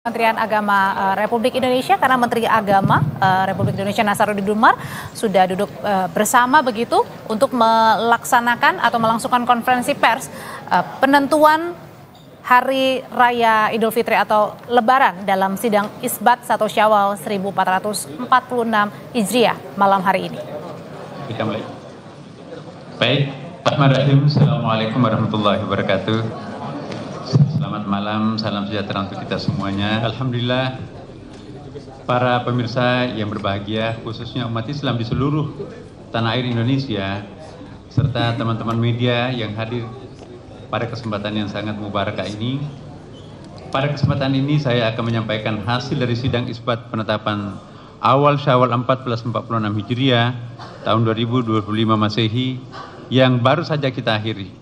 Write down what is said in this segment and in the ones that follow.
Kementerian Agama Republik Indonesia, karena Menteri Agama Republik Indonesia Nasaruddin Umar sudah duduk bersama begitu untuk melaksanakan atau melangsungkan konferensi pers penentuan Hari Raya Idul Fitri atau Lebaran dalam sidang Isbat 1 Syawal 1446 Hijriah malam hari ini. Kita mulai. Baik, Bismillahirrahmanirrahim. Assalamualaikum warahmatullahi wabarakatuh. Selamat malam, salam sejahtera untuk kita semuanya. Alhamdulillah, para pemirsa yang berbahagia, khususnya umat Islam di seluruh tanah air Indonesia, serta teman-teman media yang hadir pada kesempatan yang sangat mubarakah ini. Pada kesempatan ini saya akan menyampaikan hasil dari sidang isbat penetapan awal Syawal 1446 Hijriah tahun 2025 Masehi yang baru saja kita akhiri.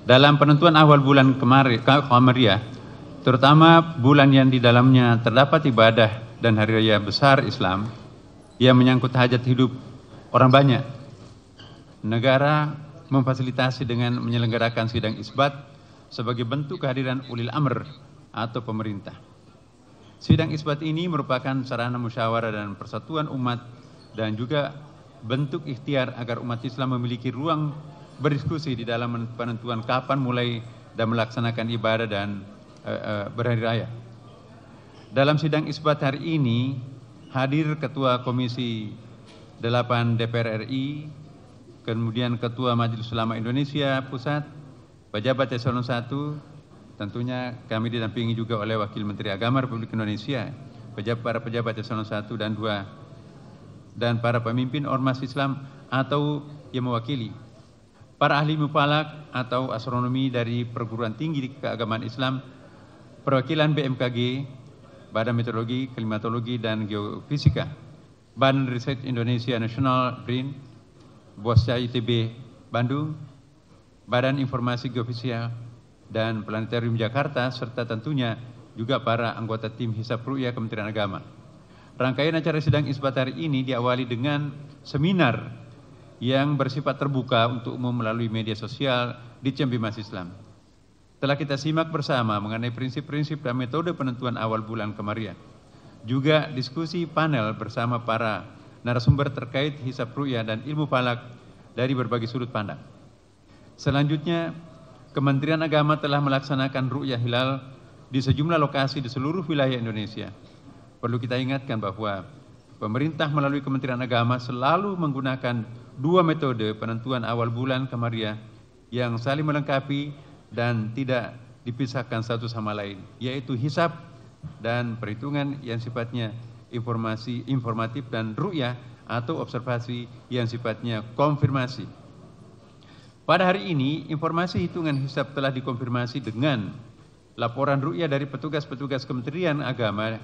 Dalam penentuan awal bulan Qamariyah, terutama bulan yang di dalamnya terdapat ibadah dan hari raya besar Islam yang menyangkut hajat hidup orang banyak, negara memfasilitasi dengan menyelenggarakan sidang isbat sebagai bentuk kehadiran ulil amr atau pemerintah. Sidang isbat ini merupakan sarana musyawarah dan persatuan umat dan juga bentuk ikhtiar agar umat Islam memiliki ruang berdiskusi di dalam penentuan kapan mulai dan melaksanakan ibadah dan berhari raya. Dalam sidang isbat hari ini hadir Ketua Komisi 8 DPR RI, kemudian Ketua Majelis Ulama Indonesia Pusat, pejabat eselon 1, tentunya kami didampingi juga oleh Wakil Menteri Agama Republik Indonesia, para pejabat eselon 1 dan 2, dan para pemimpin ormas Islam atau yang mewakili, para ahli mufalak atau astronomi dari perguruan tinggi keagamaan Islam, perwakilan BMKG, Badan Meteorologi, Klimatologi, dan Geofisika, Badan Riset Indonesia Nasional BRIN, Bosca ITB Bandung, Badan Informasi Geofisika dan Planetarium Jakarta, serta tentunya juga para anggota tim Hisab Ru'yah Kementerian Agama. Rangkaian acara sidang isbat hari ini diawali dengan seminar yang bersifat terbuka untuk umum melalui media sosial di Cembimas Islam. Telah kita simak bersama mengenai prinsip-prinsip dan metode penentuan awal bulan Qamariyah. Juga diskusi panel bersama para narasumber terkait hisab ru'yah dan ilmu falak dari berbagai sudut pandang. Selanjutnya, Kementerian Agama telah melaksanakan ru'yah hilal di sejumlah lokasi di seluruh wilayah Indonesia. Perlu kita ingatkan bahwa pemerintah melalui Kementerian Agama selalu menggunakan dua metode penentuan awal bulan Qamariyah yang saling melengkapi dan tidak dipisahkan satu sama lain, yaitu hisab dan perhitungan yang sifatnya informatif dan ru'yah atau observasi yang sifatnya konfirmasi. Pada hari ini, informasi hitungan hisab telah dikonfirmasi dengan laporan ru'yah dari petugas-petugas Kementerian Agama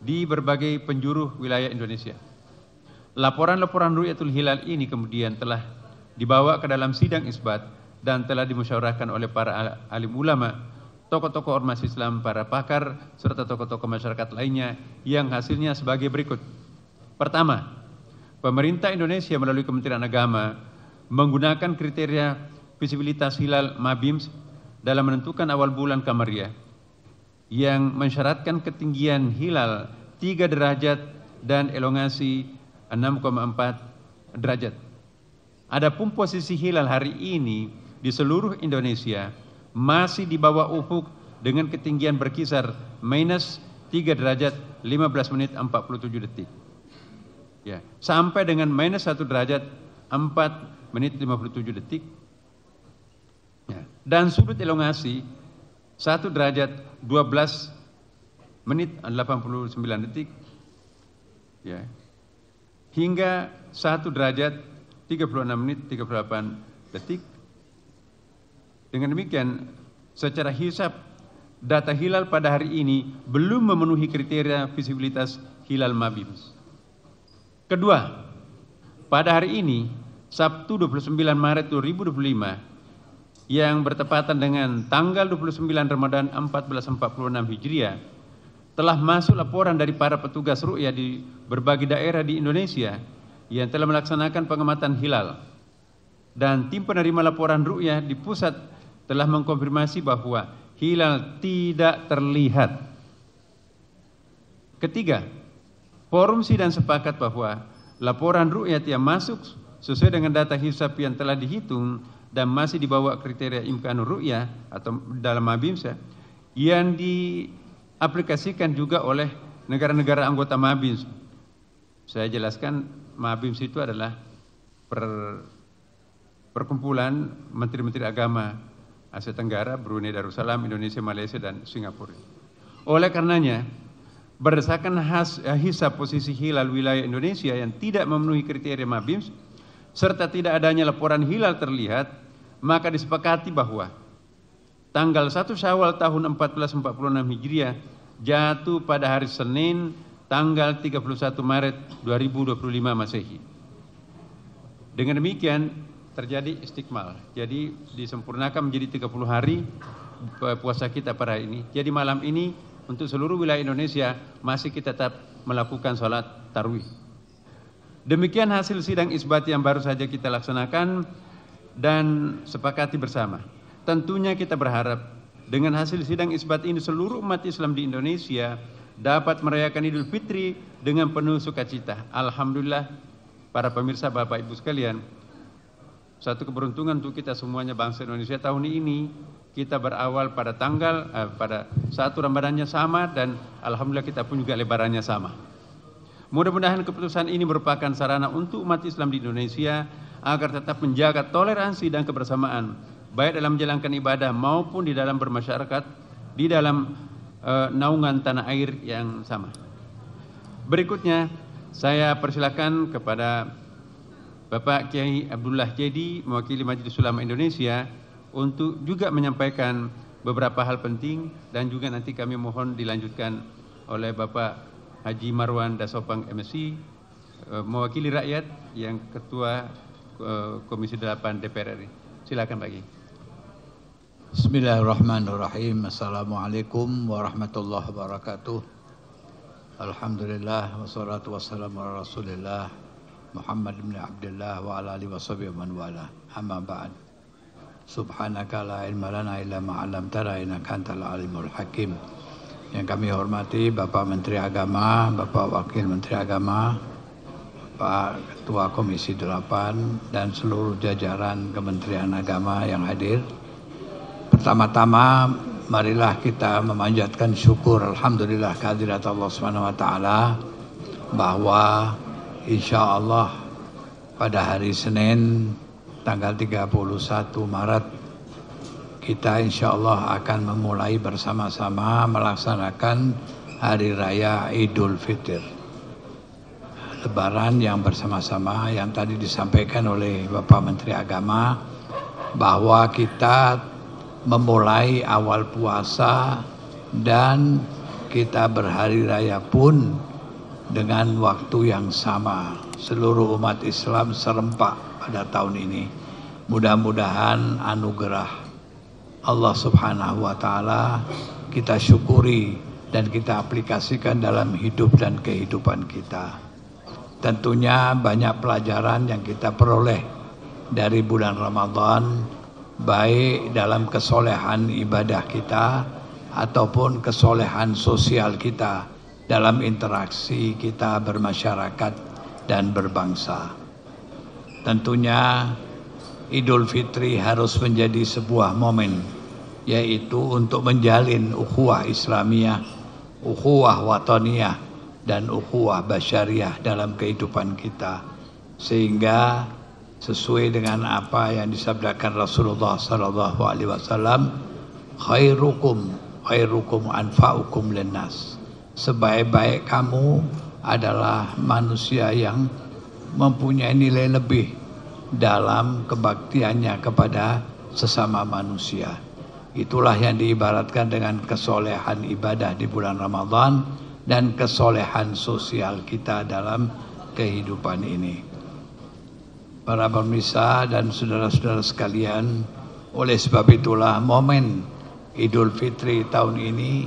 di berbagai penjuru wilayah Indonesia. Laporan-laporan ru'yatul hilal ini kemudian telah dibawa ke dalam sidang isbat dan telah dimusyawarahkan oleh para alim ulama, tokoh-tokoh ormas Islam, para pakar, serta tokoh-tokoh masyarakat lainnya yang hasilnya sebagai berikut. Pertama, pemerintah Indonesia melalui Kementerian Agama menggunakan kriteria visibilitas hilal MABIMS dalam menentukan awal bulan Qamariyah yang mensyaratkan ketinggian hilal 3 derajat dan elongasi 6,4 derajat. Adapun posisi hilal hari ini di seluruh Indonesia masih di bawah ufuk dengan ketinggian berkisar minus 3 derajat 15 menit 47 detik. Ya, sampai dengan minus 1 derajat 4 menit 57 detik. Ya, dan sudut elongasi 1 derajat 12 menit 89 detik. Ya, hingga 1 derajat 36 menit 38 detik. Dengan demikian, secara hisab, data hilal pada hari ini belum memenuhi kriteria visibilitas hilal MABIMS. Kedua, pada hari ini, Sabtu 29 Maret 2025, yang bertepatan dengan tanggal 29 Ramadan 1446 Hijriah, telah masuk laporan dari para petugas ru'yah di berbagai daerah di Indonesia yang telah melaksanakan pengamatan hilal. Dan tim penerima laporan ru'yah di pusat telah mengkonfirmasi bahwa hilal tidak terlihat Ketiga, forum sidang sepakat bahwa laporan ru'yat yang masuk sesuai dengan data hisab yang telah dihitung dan masih dibawa kriteria imkanur ru'yah atau dalam Mabimsa yang diaplikasikan juga oleh negara-negara anggota Mabimsa. Saya jelaskan, Mabimsa itu adalah perkumpulan menteri-menteri agama Asia Tenggara, Brunei Darussalam, Indonesia, Malaysia, dan Singapura. Oleh karenanya, berdasarkan hisab posisi hilal wilayah Indonesia yang tidak memenuhi kriteria Mabims, serta tidak adanya laporan hilal terlihat, maka disepakati bahwa tanggal 1 Syawal tahun 1446 Hijriah jatuh pada hari Senin tanggal 31 Maret 2025 Masehi. Dengan demikian terjadi istikmal, jadi disempurnakan menjadi 30 hari puasa kita pada hari ini. Jadi malam ini untuk seluruh wilayah Indonesia masih kita tetap melakukan sholat tarawih. Demikian hasil sidang isbat yang baru saja kita laksanakan dan sepakati bersama. Tentunya kita berharap dengan hasil sidang isbat ini seluruh umat Islam di Indonesia dapat merayakan Idul Fitri dengan penuh sukacita. Alhamdulillah, para pemirsa, Bapak Ibu sekalian, satu keberuntungan untuk kita semuanya bangsa Indonesia tahun ini. Kita berawal pada pada satu Ramadannya sama dan alhamdulillah kita pun juga lebarannya sama. Mudah-mudahan keputusan ini merupakan sarana untuk umat Islam di Indonesia agar tetap menjaga toleransi dan kebersamaan baik dalam menjalankan ibadah maupun di dalam bermasyarakat di dalam naungan tanah air yang sama. Berikutnya saya persilakan kepada Bapak Kiai Abdullah Jadi, mewakili Majelis Ulama Indonesia, untuk juga menyampaikan beberapa hal penting dan juga nanti kami mohon dilanjutkan oleh Bapak Haji Marwan Dasopang MSI, mewakili rakyat yang Ketua Komisi 8 DPR RI. Silakan Pak Kiai. Bismillahirrahmanirrahim. Assalamualaikum warahmatullahi wabarakatuh. Alhamdulillah wassalatu wassalamu ala Rasulillah Muhammad bin Abdullah wa ala alihi washabihi man wala. Amma ba'd. Subhanaka la ilma lana illa ma 'allamtana innaka antal alimul hakim. Yang kami hormati Bapak Menteri Agama, Bapak Wakil Menteri Agama, Pak Ketua Komisi 8 dan seluruh jajaran Kementerian Agama yang hadir. Pertama-tama marilah kita memanjatkan syukur alhamdulillah kehadirat Allah Subhanahu wa taala bahwa insya Allah pada hari Senin tanggal 31 Maret kita insya Allah akan memulai bersama-sama melaksanakan Hari Raya Idul Fitri. Lebaran yang bersama-sama yang tadi disampaikan oleh Bapak Menteri Agama bahwa kita memulai awal puasa dan kita berhari raya pun dengan waktu yang sama. Seluruh umat Islam serempak pada tahun ini. Mudah-mudahan anugerah Allah Subhanahu wa taala kita syukuri dan kita aplikasikan dalam hidup dan kehidupan kita. Tentunya banyak pelajaran yang kita peroleh dari bulan Ramadan, baik dalam kesolehan ibadah kita ataupun kesolehan sosial kita dalam interaksi kita bermasyarakat dan berbangsa. Tentunya Idul Fitri harus menjadi sebuah momen, yaitu untuk menjalin ukhuwah Islamiyah, ukhuwah wataniyah, dan ukhuwah basyariah dalam kehidupan kita. Sehingga sesuai dengan apa yang disabdakan Rasulullah SAW, khairukum anfa'ukum linnas. Sebaik-baik kamu adalah manusia yang mempunyai nilai lebih dalam kebaktiannya kepada sesama manusia. Itulah yang diibaratkan dengan kesolehan ibadah di bulan Ramadan dan kesolehan sosial kita dalam kehidupan ini. Para pemirsa dan saudara-saudara sekalian, oleh sebab itulah momen Idul Fitri tahun ini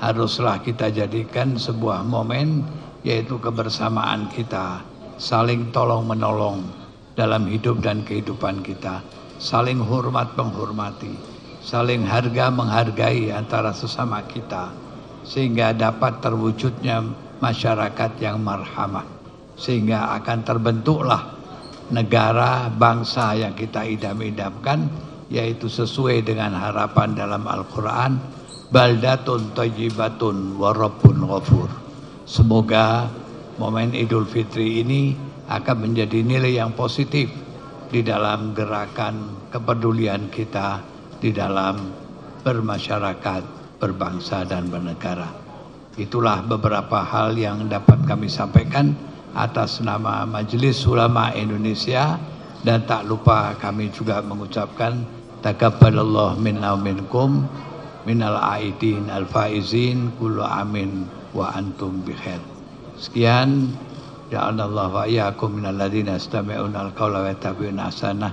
haruslah kita jadikan sebuah momen, yaitu kebersamaan kita, saling tolong-menolong dalam hidup dan kehidupan kita, saling hormat menghormati, saling harga menghargai antara sesama kita, sehingga dapat terwujudnya masyarakat yang marhamah, sehingga akan terbentuklah negara bangsa yang kita idam-idamkan, yaitu sesuai dengan harapan dalam Al-Quran, baldatun thayyibatun wa rabbun ghafur. Semoga momen Idul Fitri ini akan menjadi nilai yang positif di dalam gerakan kepedulian kita di dalam bermasyarakat, berbangsa dan bernegara. Itulah beberapa hal yang dapat kami sampaikan atas nama Majelis Ulama Indonesia, dan tak lupa kami juga mengucapkan takabbalallahu minna wa minkum minal aidin al faizin kullu amin wa antum bikhair. Sekian, ja'alallahu wa iyyakum minal ladzina yastami'una al-qawla wa yattabi'una ahsanah.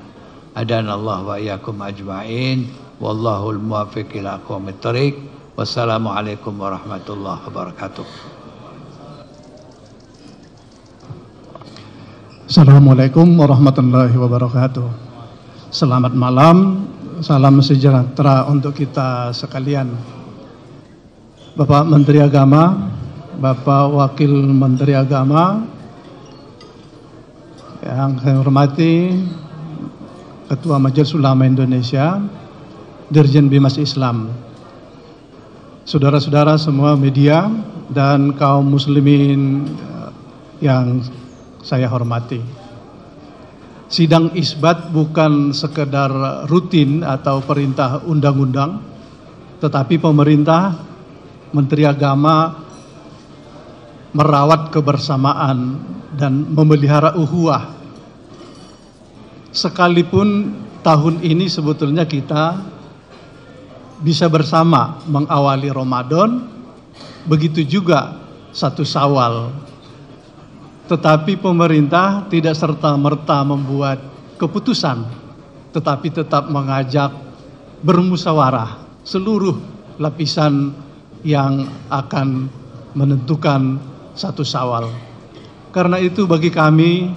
Adanallahu wa iyyakum ajma'in. Wallahul muwaffiq ila aqwamit thoriq. Wassalamualaikum warahmatullahi wabarakatuh. Assalamualaikum warahmatullahi wabarakatuh. Selamat malam, salam sejahtera untuk kita sekalian. Bapak Menteri Agama, Bapak Wakil Menteri Agama, yang saya hormati Ketua Majelis Ulama Indonesia, Dirjen Bimas Islam, saudara-saudara semua media dan kaum muslimin yang saya hormati. Sidang isbat bukan sekedar rutin atau perintah undang-undang, tetapi pemerintah, Menteri Agama merawat kebersamaan dan memelihara ukhuwah. Sekalipun tahun ini sebetulnya kita bisa bersama mengawali Ramadan, begitu juga 1 Syawal. Tetapi pemerintah tidak serta-merta membuat keputusan, tetapi tetap mengajak bermusyawarah seluruh lapisan yang akan menentukan 1 Syawal. Karena itu bagi kami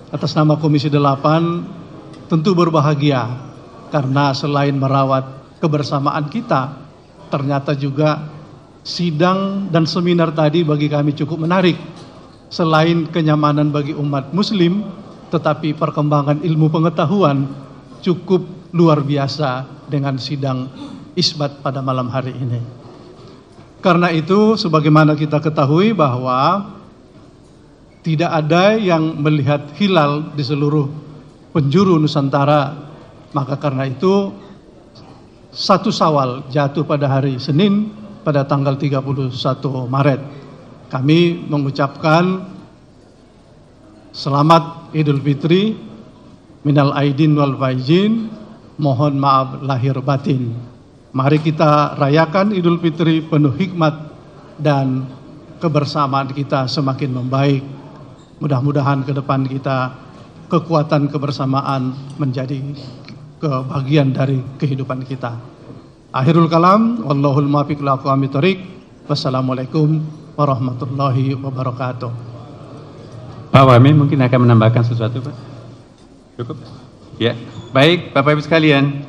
atas nama Komisi 8 tentu berbahagia, karena selain merawat kebersamaan kita, ternyata juga sidang dan seminar tadi bagi kami cukup menarik. Selain kenyamanan bagi umat muslim, tetapi perkembangan ilmu pengetahuan cukup luar biasa dengan sidang isbat pada malam hari ini. Karena itu, sebagaimana kita ketahui bahwa tidak ada yang melihat hilal di seluruh penjuru Nusantara, maka karena itu 1 Syawal jatuh pada hari Senin pada tanggal 31 Maret. Kami mengucapkan selamat Idul Fitri, minal aidin wal faizin, mohon maaf lahir batin. Mari kita rayakan Idul Fitri penuh hikmat dan kebersamaan kita semakin membaik. Mudah-mudahan ke depan kita kekuatan kebersamaan menjadi kebagian dari kehidupan kita. Akhirul kalam, wallahul muwaffiq ila aqwamit thoriq. Wassalamualaikum warahmatullahi wabarakatuh. Pak Wami mungkin akan menambahkan sesuatu, Pak? Cukup? Ya, baik Bapak Ibu sekalian.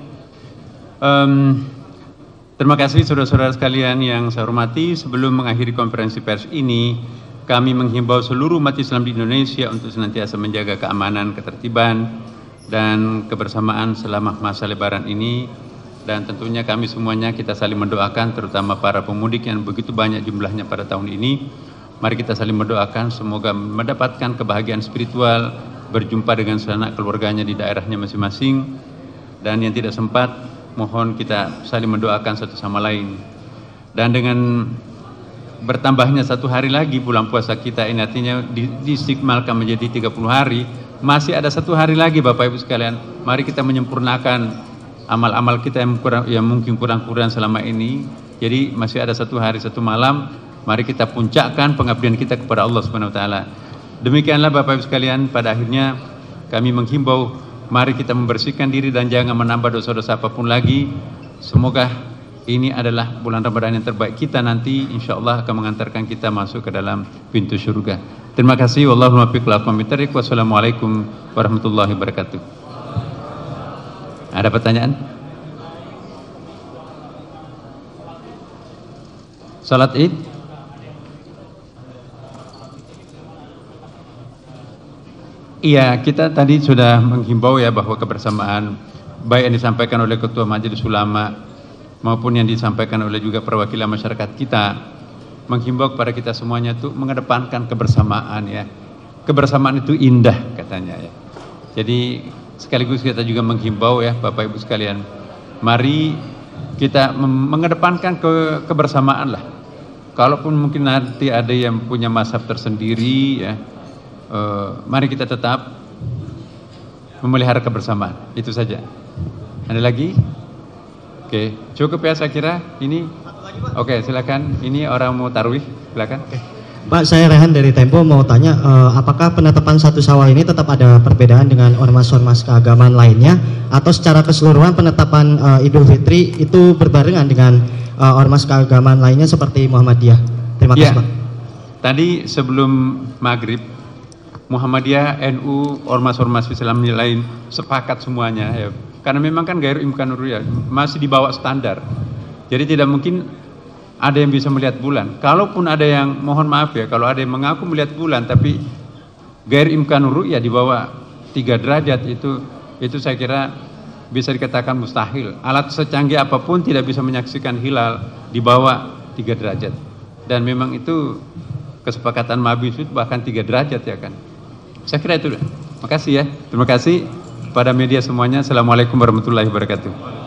Terima kasih saudara-saudara sekalian yang saya hormati. Sebelum mengakhiri konferensi pers ini, kami menghimbau seluruh umat Islam di Indonesia untuk senantiasa menjaga keamanan, ketertiban, dan kebersamaan selama masa Lebaran ini. Dan tentunya kami semuanya kita saling mendoakan, terutama para pemudik yang begitu banyak jumlahnya pada tahun ini. Mari kita saling mendoakan semoga mendapatkan kebahagiaan spiritual, berjumpa dengan sanak keluarganya di daerahnya masing-masing. Dan yang tidak sempat, mohon kita saling mendoakan satu sama lain. Dan dengan bertambahnya 1 hari lagi bulan puasa kita ini, artinya diistikmalkan menjadi 30 hari, masih ada 1 hari lagi Bapak Ibu sekalian. Mari kita menyempurnakan amal-amal kita yang mungkin kurang-kurang selama ini. Jadi masih ada 1 hari 1 malam, mari kita puncakkan pengabdian kita kepada Allah Subhanahu wa taala. Demikianlah Bapak Ibu sekalian, pada akhirnya kami menghimbau mari kita membersihkan diri dan jangan menambah dosa-dosa apapun lagi. Semoga ini adalah bulan Ramadan yang terbaik kita nanti, insyaallah akan mengantarkan kita masuk ke dalam pintu surga. Terima kasih. Wallahul muwaffiq ila aqwamit thoriq. Wassalamualaikum warahmatullahi wabarakatuh. Ada pertanyaan? Salat Id? Iya, kita tadi sudah menghimbau ya bahwa kebersamaan baik yang disampaikan oleh Ketua Majelis Ulama maupun yang disampaikan oleh juga perwakilan masyarakat kita, menghimbau kepada kita semuanya itu mengedepankan kebersamaan ya. Kebersamaan itu indah katanya ya. Jadi sekaligus kita juga menghimbau ya Bapak Ibu sekalian, mari kita mengedepankan kebersamaan lah. Kalaupun mungkin nanti ada yang punya mazhab tersendiri ya, mari kita tetap memelihara kebersamaan. Itu saja. Ada lagi? Oke, cukup ya saya kira. Ini oke, silakan. Ini orang mau tarwih, silakan. Pak, saya Rehan dari Tempo mau tanya, apakah penetapan 1 Syawal ini tetap ada perbedaan dengan ormas-ormas keagamaan lainnya, atau secara keseluruhan penetapan Idul Fitri itu berbarengan dengan ormas keagamaan lainnya seperti Muhammadiyah? Terima kasih, Pak. Tadi sebelum maghrib, Muhammadiyah, NU, ormas-ormas Islam lain sepakat semuanya ya. Karena memang kan Ghairu Imkanur Ru'yah masih di bawah standar. Jadi tidak mungkin ada yang bisa melihat bulan. Kalaupun ada yang, mohon maaf ya, kalau ada yang mengaku melihat bulan tapi Ghairu Imkanur Ru'yah di bawah 3 derajat itu saya kira bisa dikatakan mustahil. Alat secanggih apapun tidak bisa menyaksikan hilal di bawah 3 derajat. Dan memang itu kesepakatan Mabisud bahkan 3 derajat ya kan. Saya kira itu. Makasih ya. Terima kasih pada media semuanya. Assalamualaikum warahmatullahi wabarakatuh.